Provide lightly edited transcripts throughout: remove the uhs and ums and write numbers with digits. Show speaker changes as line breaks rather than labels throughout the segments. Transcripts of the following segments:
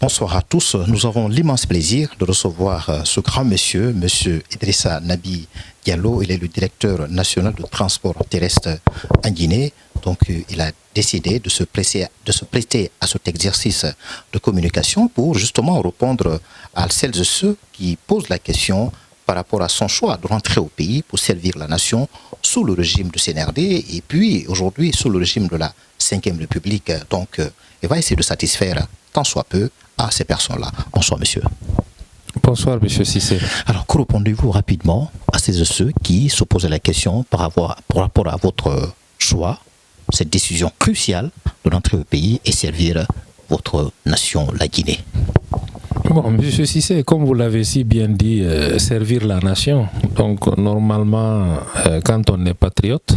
Bonsoir à tous. Nous avons l'immense plaisir de recevoir ce grand monsieur, monsieur Idrissa Nabi Diallo. Il est le directeur national de transport terrestre en Guinée. Donc, il a décidé de se prêter à cet exercice de communication pour justement répondre à celles et ceux qui posent la question par rapport à son choix de rentrer au pays pour servir la nation sous le régime du CNRD et puis aujourd'hui sous le régime de la Ve République. Donc, il va essayer de satisfaire tant soit peu à ces personnes-là. Bonsoir, monsieur.
Bonsoir, monsieur Cissé.
Alors, que répondez-vous rapidement à ces et ceux qui se posent la question par rapport à votre choix, cette décision cruciale de rentrer au pays et servir votre nation, la Guinée?
Bon, monsieur Cissé, comme vous l'avez si bien dit, servir la nation. Donc, normalement, quand on est patriote,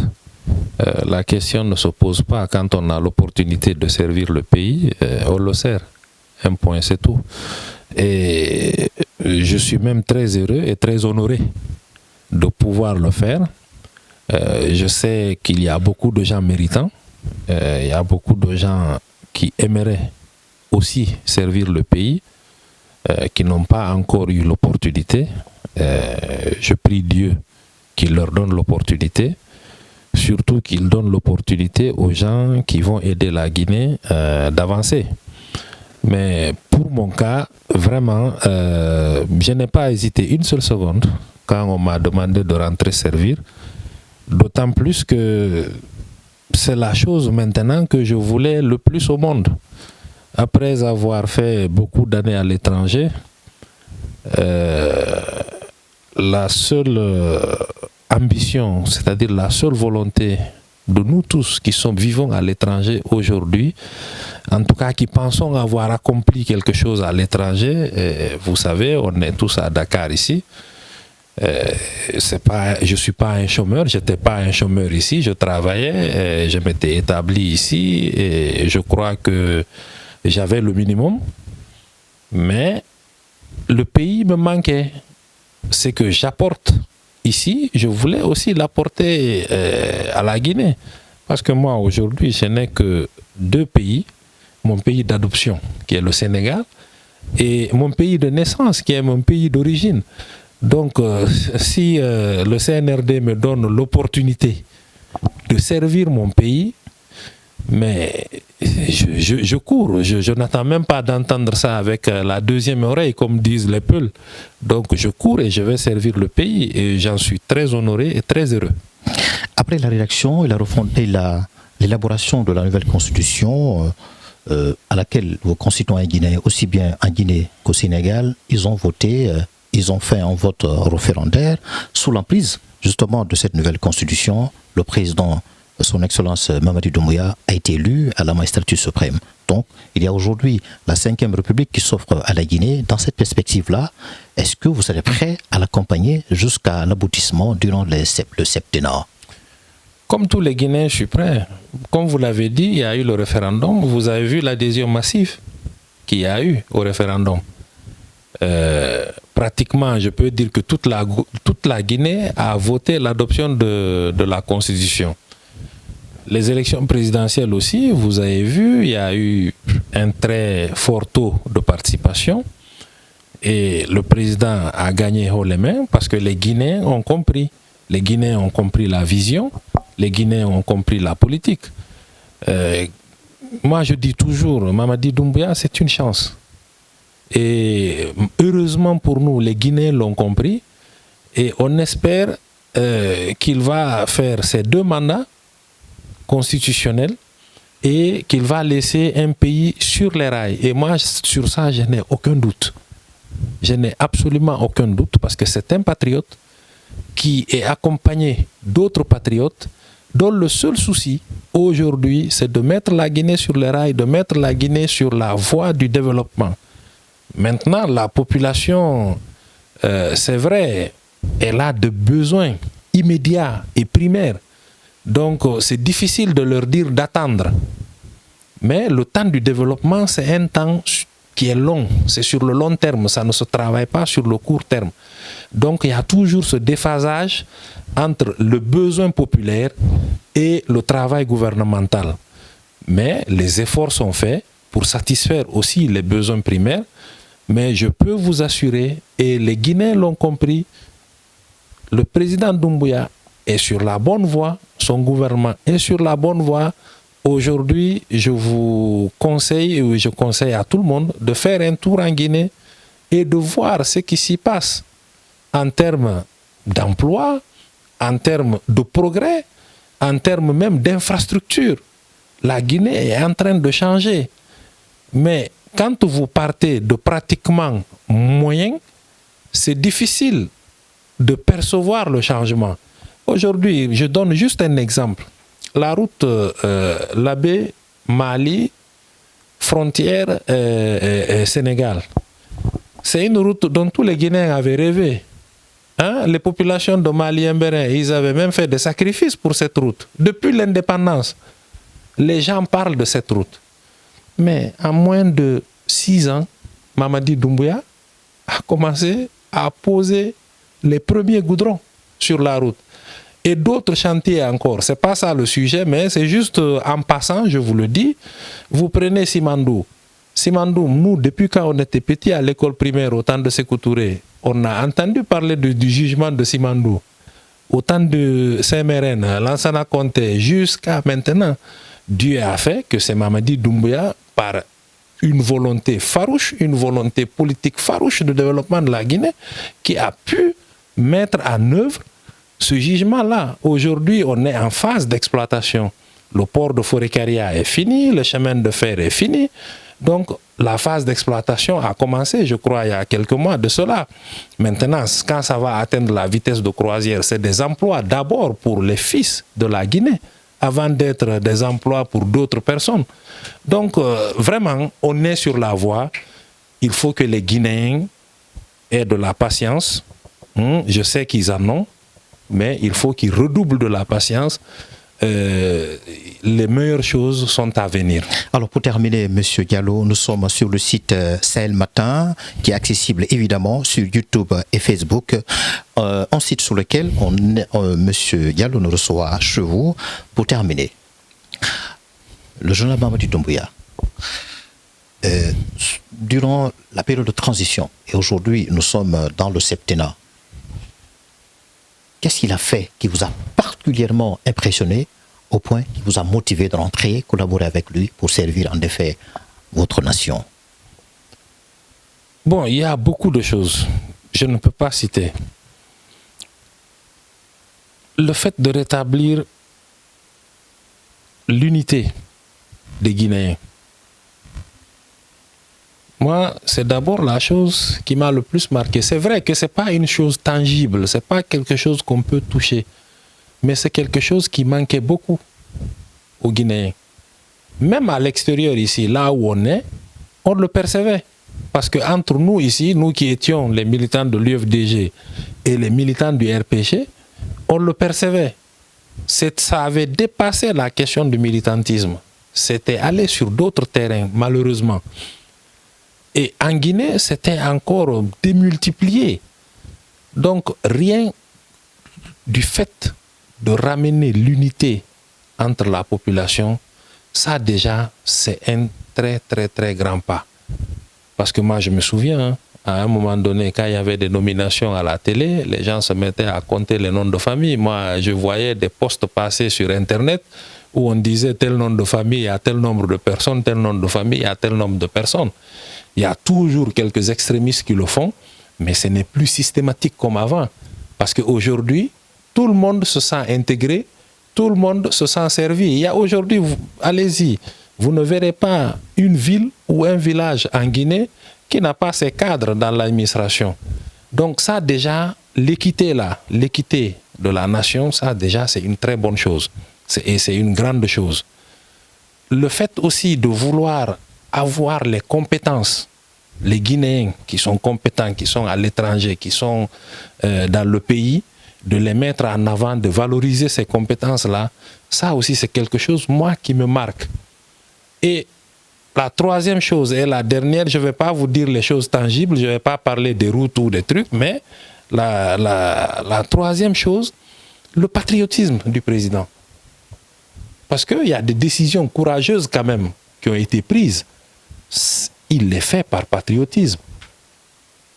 la question ne se pose pas. Quand on a l'opportunité de servir le pays, on le sert. Un point, c'est tout. Et je suis même très heureux et très honoré de pouvoir le faire. Je sais qu'il y a beaucoup de gens méritants. Il y a beaucoup de gens qui aimeraient aussi servir le pays, qui n'ont pas encore eu l'opportunité. Je prie Dieu qu'il leur donne l'opportunité. Surtout qu'il donne l'opportunité aux gens qui vont aider la Guinée d'avancer. Mais pour mon cas, vraiment, je n'ai pas hésité une seule seconde quand on m'a demandé de rentrer servir. D'autant plus que c'est la chose maintenant que je voulais le plus au monde. Après avoir fait beaucoup d'années à l'étranger, la seule ambition, c'est-à-dire la seule volonté de nous tous qui vivons à l'étranger aujourd'hui, en tout cas qui pensons avoir accompli quelque chose à l'étranger, vous savez, on est tous à Dakar ici, je ne suis pas un chômeur, je n'étais pas un chômeur ici, je travaillais, je m'étais établi ici et je crois que j'avais le minimum, mais le pays me manquait. C'est que j'apporte ici, je voulais aussi l'apporter à la Guinée. Parce que moi, aujourd'hui, je n'ai que deux pays. Mon pays d'adoption, qui est le Sénégal, et mon pays de naissance, qui est mon pays d'origine. Donc, si le CNRD me donne l'opportunité de servir mon pays, mais je cours, je n'attends même pas d'entendre ça avec la deuxième oreille, comme disent les Peuls. Donc je cours et je vais servir le pays et j'en suis très honoré et très heureux.
Après la rédaction et l'élaboration de la nouvelle constitution à laquelle vos concitoyens guinéens, aussi bien en Guinée qu'au Sénégal, ils ont voté, ils ont fait un vote référendaire sous l'emprise justement de cette nouvelle constitution. Le président Son Excellence Mamadi Doumbouya a été élu à la magistrature suprême. Donc, il y a aujourd'hui la Ve République qui s'offre à la Guinée. Dans cette perspective-là, est-ce que vous serez prêt à l'accompagner jusqu'à l'aboutissement durant le septennat?
Comme tous les Guinéens, je suis prêt. Comme vous l'avez dit, il y a eu le référendum. Vous avez vu l'adhésion massive qu'il y a eu au référendum. Pratiquement, je peux dire que toute la Guinée a voté l'adoption de la Constitution. Les élections présidentielles aussi, vous avez vu, il y a eu un très fort taux de participation et le président a gagné haut les mains parce que les Guinéens ont compris. Les Guinéens ont compris la vision, les Guinéens ont compris la politique. Moi, je dis toujours, Mamadi Doumbouya, c'est une chance. Et heureusement pour nous, les Guinéens l'ont compris et on espère qu'il va faire ses 2 mandats constitutionnel et qu'il va laisser un pays sur les rails. Et moi, sur ça, je n'ai aucun doute. Je n'ai absolument aucun doute parce que c'est un patriote qui est accompagné d'autres patriotes dont le seul souci aujourd'hui, c'est de mettre la Guinée sur les rails, de mettre la Guinée sur la voie du développement. Maintenant, la population, c'est vrai, elle a des besoins immédiats et primaires. Donc, c'est difficile de leur dire d'attendre. Mais le temps du développement, c'est un temps qui est long. C'est sur le long terme. Ça ne se travaille pas sur le court terme. Donc, il y a toujours ce déphasage entre le besoin populaire et le travail gouvernemental. Mais les efforts sont faits pour satisfaire aussi les besoins primaires. Mais je peux vous assurer, et les Guinéens l'ont compris, le président Doumbouya est sur la bonne voie, son gouvernement est sur la bonne voie. Aujourd'hui, je vous conseille, et je conseille à tout le monde de faire un tour en Guinée et de voir ce qui s'y passe en termes d'emploi, en termes de progrès, en termes même d'infrastructure. La Guinée est en train de changer. Mais quand vous partez de pratiquement moyen, c'est difficile de percevoir le changement. Aujourd'hui, je donne juste un exemple. La route Labé, Mali, frontière Sénégal. C'est une route dont tous les Guinéens avaient rêvé. Hein? Les populations de Mali et Bénin, ils avaient même fait des sacrifices pour cette route. Depuis l'indépendance, les gens parlent de cette route. Mais en moins de 6 ans, Mamadi Doumbouya a commencé à poser les premiers goudrons sur la route. Et d'autres chantiers encore. Ce n'est pas ça le sujet, mais c'est juste en passant, je vous le dis. Vous prenez Simandou. Simandou, nous, depuis quand on était petits à l'école primaire au temps de Sékou Touré, on a entendu parler du jugement de Simandou. Au temps de Saint-Mérène, Lansana Conté, jusqu'à maintenant, Dieu a fait que c'est Mamadi Doumbouya, par une volonté farouche, une volonté politique farouche de développement de la Guinée, qui a pu mettre en œuvre ce jugement-là. Aujourd'hui, on est en phase d'exploitation. Le port de Forécaria est fini, le chemin de fer est fini. Donc, la phase d'exploitation a commencé, je crois, il y a quelques mois de cela. Maintenant, quand ça va atteindre la vitesse de croisière, c'est des emplois d'abord pour les fils de la Guinée, avant d'être des emplois pour d'autres personnes. Donc, vraiment, on est sur la voie. Il faut que les Guinéens aient de la patience. Je sais qu'ils en ont, mais il faut qu'ils redoublent de la patience. Les meilleures choses sont à venir.
Alors pour terminer, M. Diallo, nous sommes sur le site Sahel Matin, qui est accessible évidemment sur YouTube et Facebook, un site sur lequel M. Diallo nous reçoit chez vous. Pour terminer, le journal Mamadi Doumbouya, durant la période de transition, et aujourd'hui nous sommes dans le septennat, qu'est-ce qu'il a fait qui vous a particulièrement impressionné au point qui vous a motivé de rentrer, collaborer avec lui pour servir en effet votre nation?
Bon, il y a beaucoup de choses. Je ne peux pas citer. Le fait de rétablir l'unité des Guinéens. Moi, c'est d'abord la chose qui m'a le plus marqué. C'est vrai que ce n'est pas une chose tangible, ce n'est pas quelque chose qu'on peut toucher, mais c'est quelque chose qui manquait beaucoup aux Guinéens. Même à l'extérieur ici, là où on est, on le percevait. Parce qu'entre nous ici, nous qui étions les militants de l'UFDG et les militants du RPG, on le percevait. Ça avait dépassé la question du militantisme. C'était allé sur d'autres terrains, malheureusement. Et en Guinée, c'était encore démultiplié. Donc, rien du fait de ramener l'unité entre la population, ça déjà, c'est un très, très, très grand pas. Parce que moi, je me souviens, à un moment donné, quand il y avait des nominations à la télé, les gens se mettaient à compter les noms de famille. Moi, je voyais des posts passer sur Internet où on disait tel nom de famille à tel nombre de personnes, tel nom de famille à tel nombre de personnes. Il y a toujours quelques extrémistes qui le font, mais ce n'est plus systématique comme avant. Parce qu'aujourd'hui, tout le monde se sent intégré, tout le monde se sent servi. Il y a aujourd'hui, allez-y, vous ne verrez pas une ville ou un village en Guinée qui n'a pas ses cadres dans l'administration. Donc ça déjà, l'équité là, l'équité de la nation, ça déjà c'est une très bonne chose. Et c'est une grande chose. Le fait aussi de vouloir avoir les compétences, les Guinéens qui sont compétents, qui sont à l'étranger, qui sont dans le pays, de les mettre en avant, de valoriser ces compétences-là, ça aussi c'est quelque chose, moi, qui me marque. Et la troisième chose et la dernière, je ne vais pas vous dire les choses tangibles, je ne vais pas parler des routes ou des trucs, mais la troisième chose, le patriotisme du président. Parce qu'il y a des décisions courageuses quand même qui ont été prises. il les fait par patriotisme.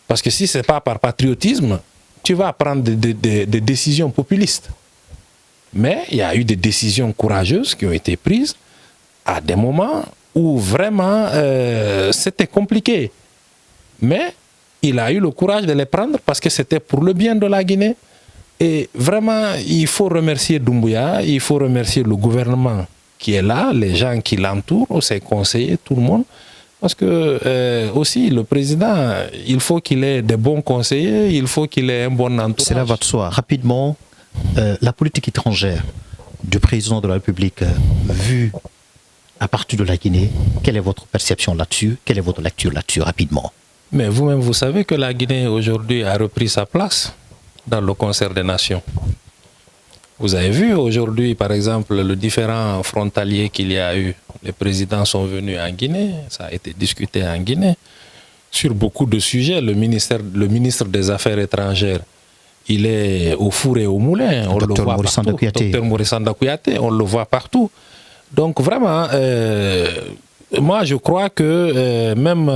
Parce que si ce n'est pas par patriotisme, tu vas prendre des décisions populistes. Mais il y a eu des décisions courageuses qui ont été prises à des moments où vraiment c'était compliqué. Mais il a eu le courage de les prendre parce que c'était pour le bien de la Guinée. Et vraiment, il faut remercier Doumbouya, il faut remercier le gouvernement qui est là, les gens qui l'entourent, ses conseillers, tout le monde. Parce que aussi, le président, il faut qu'il ait des bons conseillers, il faut qu'il ait un bon entourage.
Cela va de soi. Rapidement, la politique étrangère du président de la République vue à partir de la Guinée, quelle est votre perception là-dessus? Quelle est votre lecture là-dessus, rapidement?
Mais vous-même, vous savez que la Guinée aujourd'hui a repris sa place dans le concert des nations. Vous avez vu aujourd'hui, par exemple, le différent frontalier qu'il y a eu. Les présidents sont venus en Guinée, ça a été discuté en Guinée. Sur beaucoup de sujets, le ministre des Affaires étrangères, il est au four et au moulin. On le voit partout. Dr Maurice Sanda Kouyaté, on le voit partout. Donc vraiment, moi je crois que même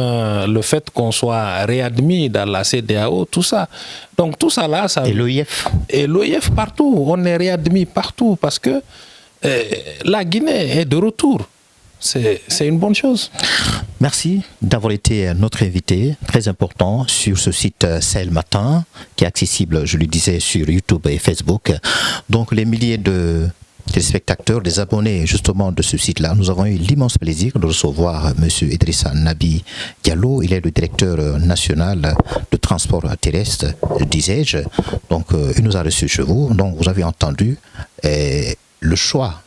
le fait qu'on soit réadmis dans la CEDEAO, tout ça. Donc tout ça là, ça...
Et l'OIF?
Et l'OIF partout, on est réadmis partout parce que la Guinée est de retour. C'est une bonne chose.
Merci d'avoir été notre invité, très important, sur ce site Sahel Matin, qui est accessible, je le disais, sur YouTube et Facebook. Donc les milliers de téléspectateurs, des abonnés justement de ce site-là, nous avons eu l'immense plaisir de recevoir M. Idrissa Nabi Diallo. Il est le directeur national de transport terrestre, disais-je. Donc il nous a reçus chez vous. Donc vous avez entendu le choix.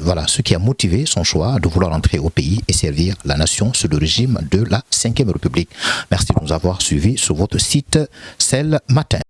Voilà ce qui a motivé son choix de vouloir entrer au pays et servir la nation sous le régime de la 5e République. Merci de nous avoir suivis sur votre site Sahel Matin.